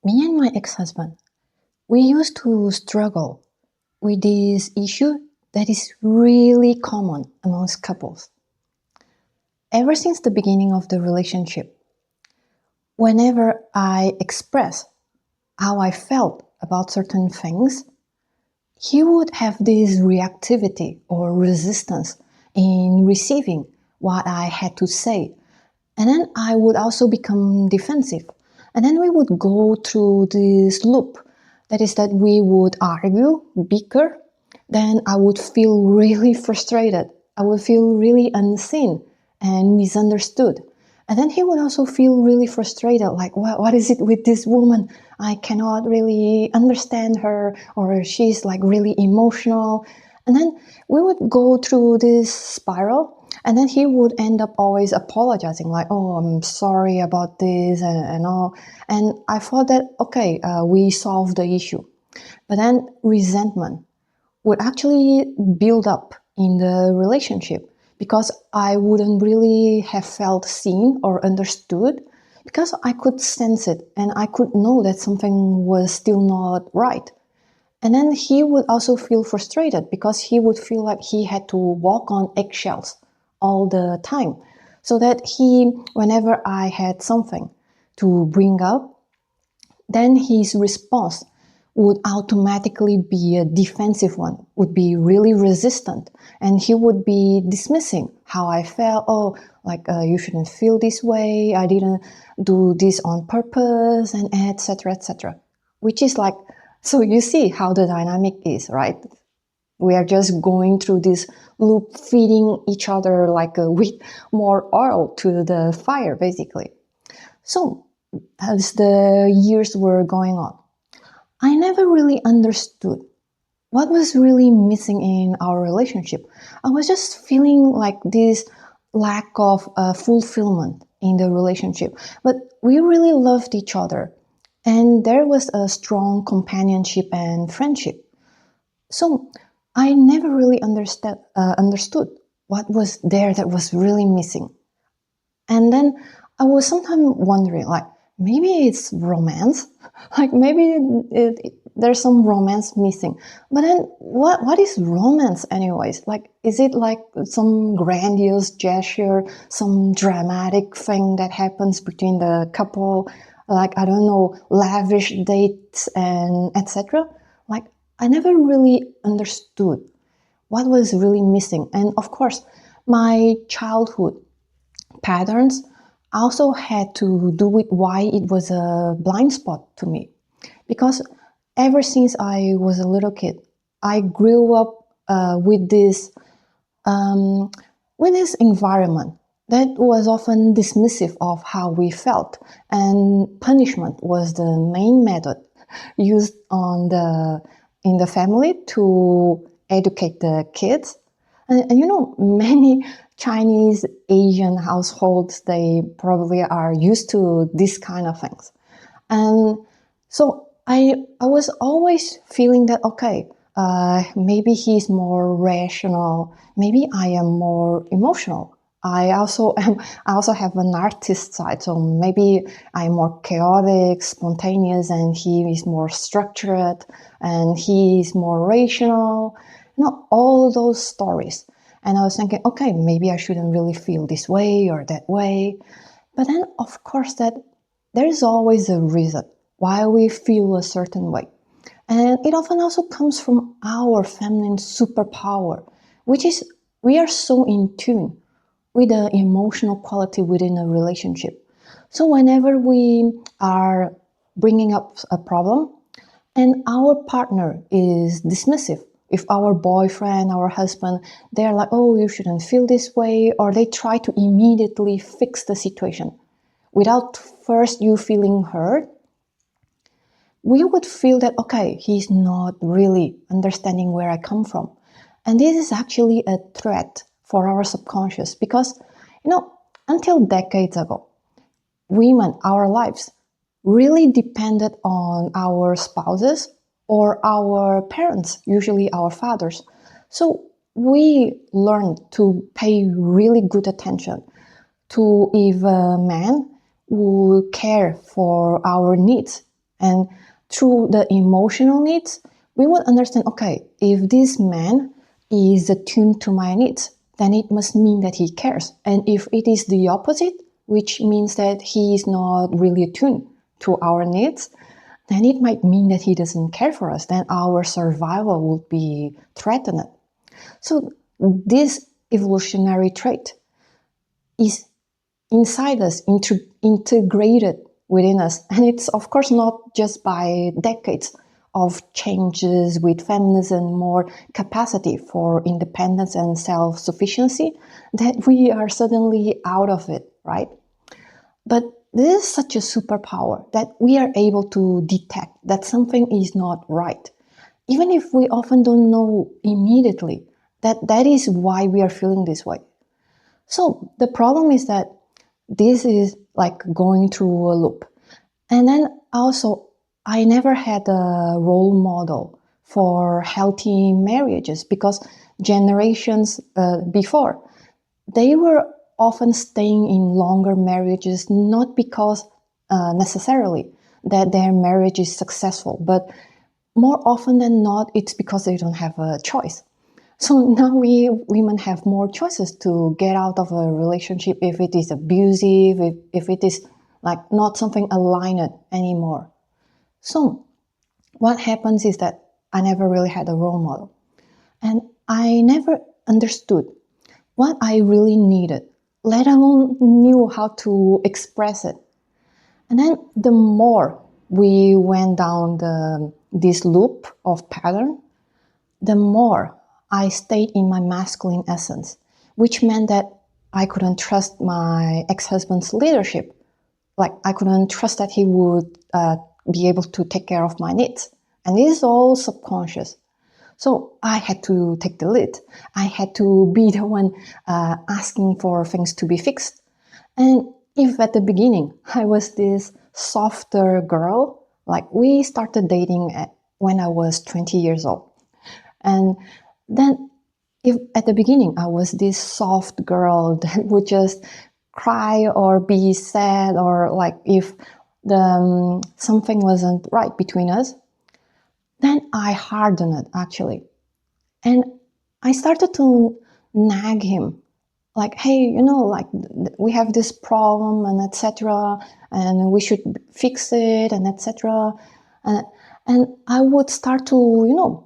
Me and my ex-husband, we used to struggle with this issue that is really common amongst couples. Ever since the beginning of the relationship, whenever I express how I felt about certain things, he would have this reactivity or resistance in receiving what I had to say. And then I would also become defensive. And then we would go through this loop. That is that we would argue, bicker, then I would feel really frustrated. I would feel really unseen and misunderstood. And then he would also feel really frustrated, like, what is it with this woman? I cannot really understand her, or she's like really emotional. And then we would go through this spiral, and then he would end up always apologizing, like, oh, I'm sorry about this and all. And I thought that, okay, we solved the issue. But then resentment would actually build up in the relationship because I wouldn't really have felt seen or understood, because I could sense it and I could know that something was still not right. And then he would also feel frustrated because he would feel like he had to walk on eggshells all the time. So that whenever I had something to bring up, then his response would automatically be a defensive one, would be really resistant, and he would be dismissing how I felt. Oh, like you shouldn't feel this way, I didn't do this on purpose, and etc., etc. Which is like, so you see how the dynamic is, right? We are just going through this loop, feeding each other like with more oil to the fire, basically. So as the years were going on, I never really understood what was really missing in our relationship. I was just feeling like this lack of fulfillment in the relationship. But we really loved each other, and there was a strong companionship and friendship. So I never really understood what was there that was really missing. And then I was sometimes wondering, like, maybe it's romance, like maybe there's some romance missing. But then, what is romance, anyways? Like, is it like some grandiose gesture, some dramatic thing that happens between the couple? Like, I don't know, lavish dates and etc. Like, I never really understood what was really missing. And of course, my childhood patterns also had to do with why it was a blind spot to me. Because ever since I was a little kid, I grew up with this environment that was often dismissive of how we felt, and punishment was the main method used in the family to educate the kids. And you know, many Chinese Asian households, they probably are used to this kind of things. And so I was always feeling that, okay, maybe he's more rational, maybe I am more emotional. I also have an artist side, so maybe I'm more chaotic, spontaneous, and he is more structured, and he is more rational. You know, all those stories. And I was thinking, okay, maybe I shouldn't really feel this way or that way. But then, of course, that there is always a reason why we feel a certain way. And it often also comes from our feminine superpower, which is we are so in tune with the emotional quality within a relationship. So whenever we are bringing up a problem and our partner is dismissive, if our boyfriend, our husband, they're like, oh, you shouldn't feel this way, or they try to immediately fix the situation without first you feeling hurt, we would feel that, okay, he's not really understanding where I come from. And this is actually a threat for our subconscious because, you know, until decades ago, women, our lives, really depended on our spouses or our parents, usually our fathers. So we learned to pay really good attention to if a man would care for our needs, And through the emotional needs, we would understand, okay, if this man is attuned to my needs, then it must mean that he cares. And if it is the opposite, which means that he is not really attuned to our needs, then it might mean that he doesn't care for us. Then our survival would be threatened. So this evolutionary trait is inside us, integrated within us. And it's, of course, not just by decades of changes with feminism, more capacity for independence and self-sufficiency, that we are suddenly out of it, right? But this is such a superpower that we are able to detect that something is not right. Even if we often don't know immediately that is why we are feeling this way. So the problem is that this is like going through a loop. And then also, I never had a role model for healthy marriages because generations before, they were often staying in longer marriages, not because necessarily that their marriage is successful, but more often than not, it's because they don't have a choice. So now we women have more choices to get out of a relationship if it is abusive, if it is like not something aligned anymore. So what happens is that I never really had a role model. And I never understood what I really needed, let alone knew how to express it. And then the more we went down this loop of pattern, the more I stayed in my masculine essence, which meant that I couldn't trust my ex-husband's leadership. Like I couldn't trust that he would be able to take care of my needs. And this is all subconscious. So I had to take the lead. I had to be the one asking for things to be fixed. And if at the beginning I was this softer girl, like we started dating when I was 20 years old. And then if at the beginning I was this soft girl that would just cry or be sad, or like if something wasn't right between us, then I hardened it actually. And I started to nag him like, hey, like we have this problem and etc. and we should fix it and etc. And I would start to,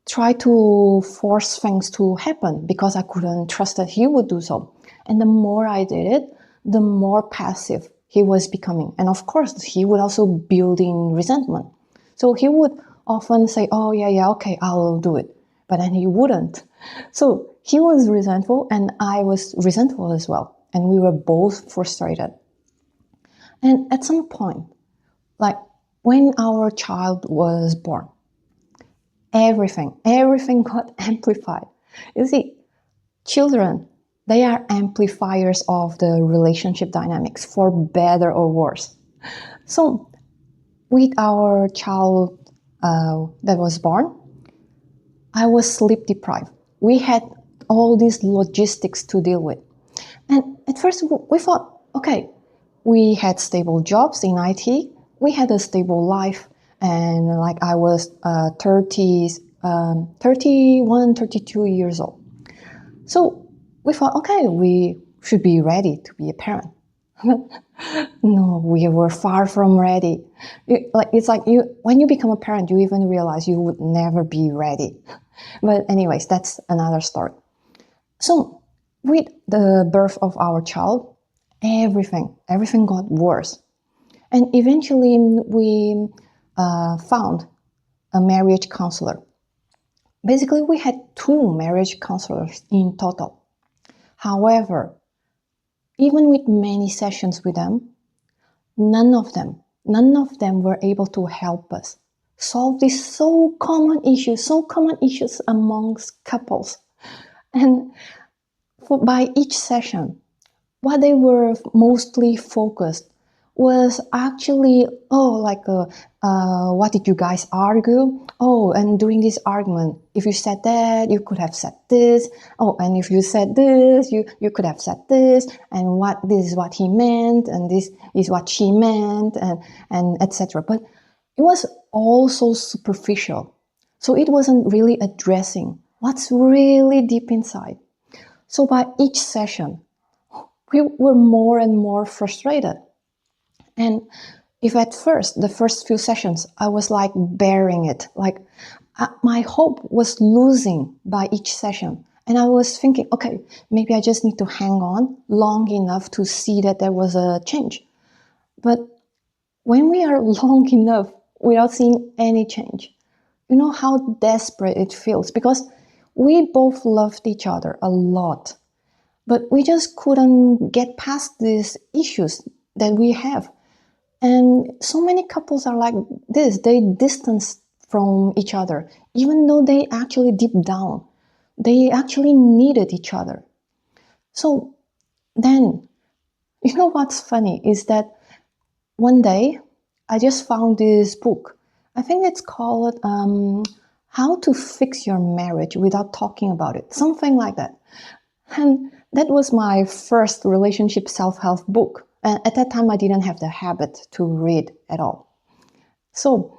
try to force things to happen because I couldn't trust that he would do so. And the more I did it, the more passive he was becoming. And of course, he would also build in resentment. So he would often say, oh, yeah, okay, I'll do it. But then he wouldn't. So he was resentful and I was resentful as well. And we were both frustrated. And at some point, like when our child was born, everything got amplified. You see, children, they are amplifiers of the relationship dynamics, for better or worse. So with our child that was born, I was sleep deprived. We had all these logistics to deal with. And at first we thought, okay, we had stable jobs in IT, we had a stable life, and like I was 31, 32 years old. So we thought, okay, we should be ready to be a parent. No, we were far from ready. When you become a parent, you even realize you would never be ready. But anyways, that's another story. So with the birth of our child, everything got worse. And eventually we found a marriage counselor. Basically, we had 2 marriage counselors in total. However, even with many sessions with them, none of them were able to help us solve these so common issues amongst couples. And by each session, what they were mostly focused was actually, what did you guys argue? Oh, and during this argument, if you said that, you could have said this. Oh, and if you said this, you could have said this. And this is what he meant, and this is what she meant, and etc. But it was all so superficial. So it wasn't really addressing what's really deep inside. So by each session, we were more and more frustrated. And if at first, the first few sessions, I was like bearing it, like my hope was losing by each session. And I was thinking, okay, maybe I just need to hang on long enough to see that there was a change. But when we are long enough without seeing any change, you know how desperate it feels, because we both loved each other a lot, but we just couldn't get past these issues that we have. And so many couples are like this. They distance from each other, even though they actually deep down, they actually needed each other. So then, you know what's funny is that one day I just found this book. I think it's called How to Fix Your Marriage Without Talking About It, something like that. And that was my first relationship self-help book. And at that time, I didn't have the habit to read at all. So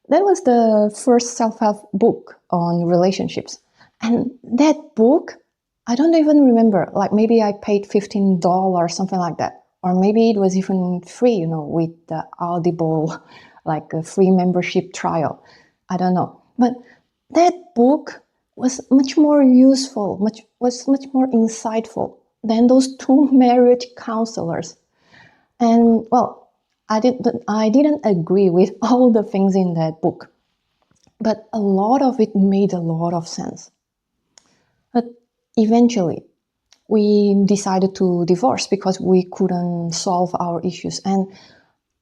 that was the first self-help book on relationships. And that book, I don't even remember, like maybe I paid $15, something like that. Or maybe it was even free, you know, with the Audible, like a free membership trial. I don't know. But that book was much more useful, was much more insightful than those two marriage counselors. And well, I didn't agree with all the things in that book, but a lot of it made a lot of sense. But eventually, we decided to divorce because we couldn't solve our issues. And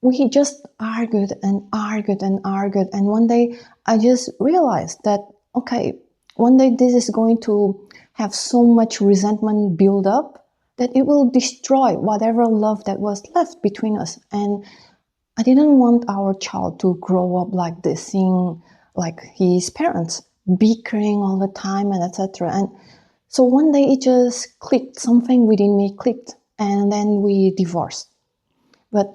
we just argued and argued and argued. And one day I just realized that, okay, one day this is going to have so much resentment build up that it will destroy whatever love that was left between us. And I didn't want our child to grow up like this, seeing like his parents bickering all the time and etc. And so one day it just clicked, something within me clicked, and then we divorced. But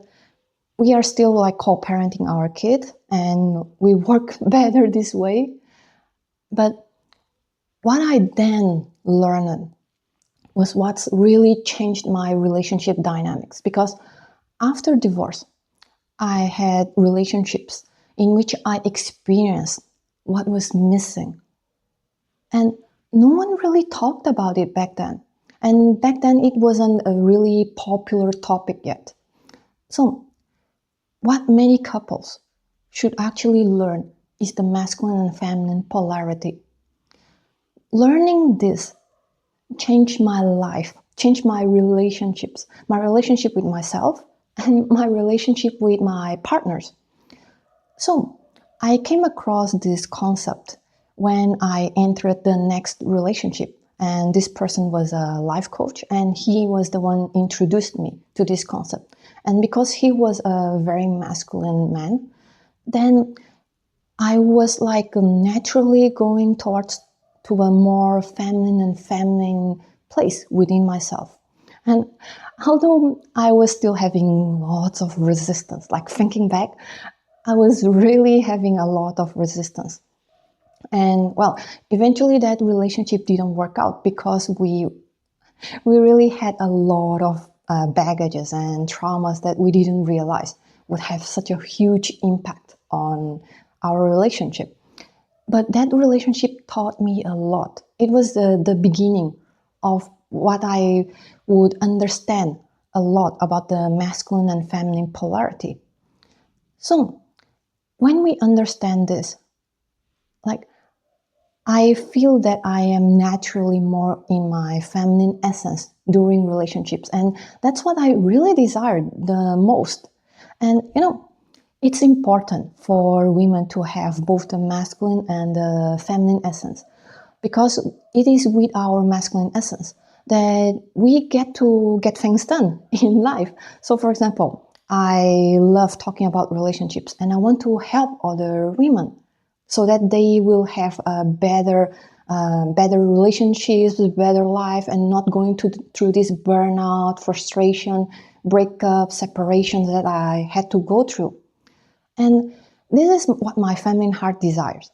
we are still like co-parenting our kid, and we work better this way. But what I then learned was what's really changed my relationship dynamics, because after divorce, I had relationships in which I experienced what was missing. And no one really talked about it back then. And back then, it wasn't a really popular topic yet. So, what many couples should actually learn is the masculine and feminine polarity. Learning this changed my life, changed my relationships, my relationship with myself, and my relationship with my partners. So, I came across this concept when I entered the next relationship. And this person was a life coach, and he was the one introduced me to this concept. And because he was a very masculine man, then I was like naturally going towards to a more feminine place within myself. And although I was still having lots of resistance, like thinking back, I was really having a lot of resistance. And well, eventually that relationship didn't work out because we really had a lot of baggages and traumas that we didn't realize would have such a huge impact on our relationship. But that relationship taught me a lot. It was the beginning of what I would understand a lot about the masculine and feminine polarity. So when we understand this, like, I feel that I am naturally more in my feminine essence during relationships. And that's what I really desired the most. And, you know, it's important for women to have both the masculine and the feminine essence, because it is with our masculine essence that we get to get things done in life. So, for example, I love talking about relationships and I want to help other women so that they will have a better relationships, better life, and not going through this burnout, frustration, breakup, separations that I had to go through. And this is what my feminine heart desires.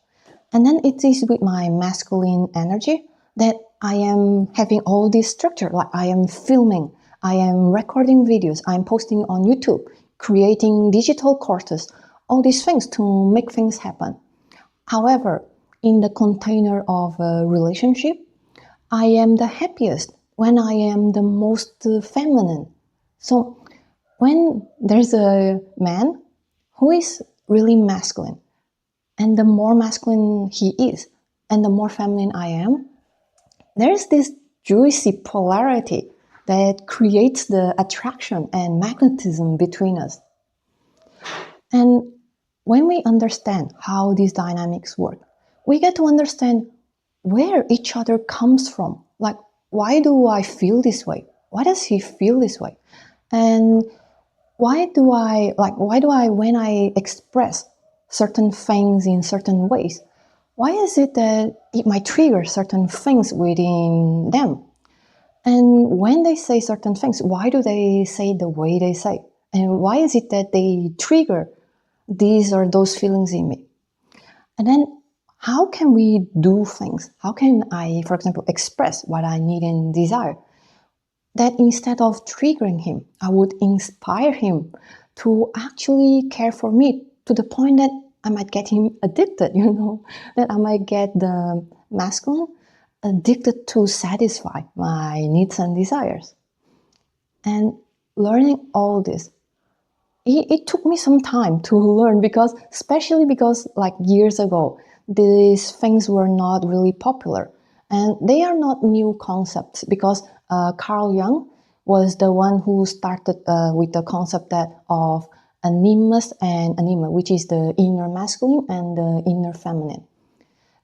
And then it is with my masculine energy that I am having all this structure, like I am filming, I am recording videos, I'm posting on YouTube, creating digital courses, all these things to make things happen. However, in the container of a relationship, I am the happiest when I am the most feminine. So when there's a man who is really masculine, and the more masculine he is, and the more feminine I am, there's this juicy polarity that creates the attraction and magnetism between us. And when we understand how these dynamics work, we get to understand where each other comes from. Like, why do I feel this way? Why does he feel this way? And why do I, when I express certain things in certain ways, why is it that it might trigger certain things within them? And when they say certain things, why do they say the way they say? And why is it that they trigger these or those feelings in me? And then how can we do things? How can I, for example, express what I need and desire? That instead of triggering him, I would inspire him to actually care for me to the point that I might get him addicted, that I might get the masculine addicted to satisfy my needs and desires. And learning all this, it took me some time to learn especially because like years ago, these things were not really popular. And they are not new concepts because Carl Jung was the one who started with the concept of animus and anima, which is the inner masculine and the inner feminine.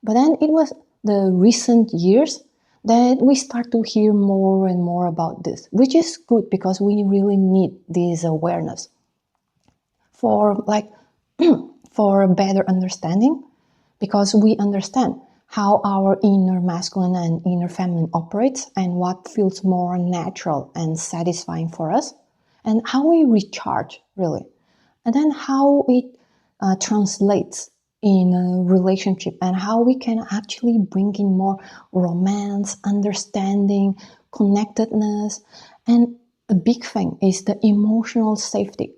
But then it was the recent years that we start to hear more and more about this, which is good because we really need this awareness for for a better understanding, because we understand how our inner masculine and inner feminine operates and what feels more natural and satisfying for us, and how we recharge really, and then how it translates in a relationship and how we can actually bring in more romance, understanding, connectedness. And a big thing is the emotional safety.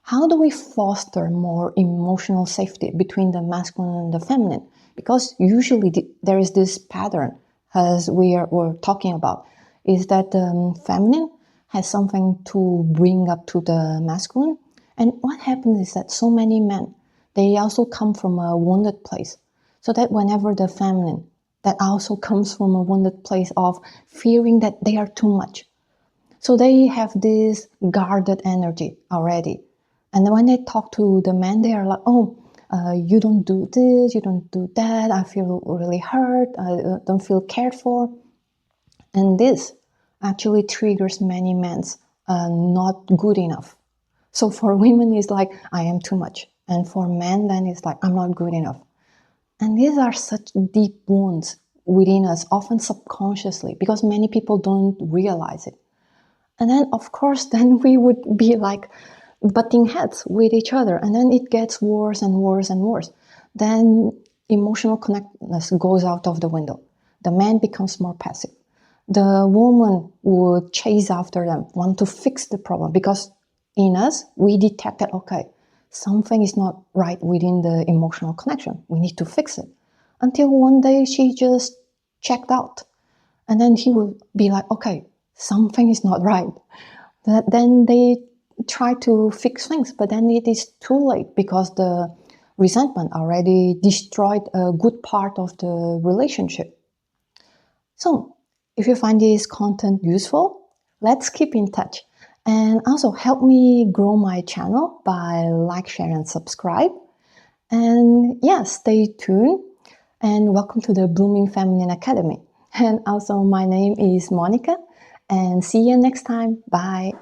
How do we foster more emotional safety between the masculine and the feminine? Because usually there is this pattern, as we're talking about, is that the feminine has something to bring up to the masculine. And what happens is that so many men, they also come from a wounded place. So that whenever the feminine, that also comes from a wounded place of fearing that they are too much. So they have this guarded energy already. And when they talk to the men, they are like, you don't do this, you don't do that, I feel really hurt, I don't feel cared for. And this actually triggers many men's not good enough. So for women, it's like, I am too much. And for men, then it's like, I'm not good enough. And these are such deep wounds within us, often subconsciously, because many people don't realize it. And then, of course, then we would be like butting heads with each other. And then it gets worse and worse and worse. Then emotional connectedness goes out of the window. The man becomes more passive. The woman would chase after them, want to fix the problem, because in us, we detect that, okay, something is not right within the emotional connection. We need to fix it. Until one day she just checked out. And then he will be like, okay, something is not right. Then they try to fix things, but then it is too late because the resentment already destroyed a good part of the relationship. So, if you find this content useful, let's keep in touch. And also help me grow my channel by like, share, and subscribe. And yeah, stay tuned. And welcome to the Blooming Feminine Academy. And also, my name is Monica. And see you next time. Bye.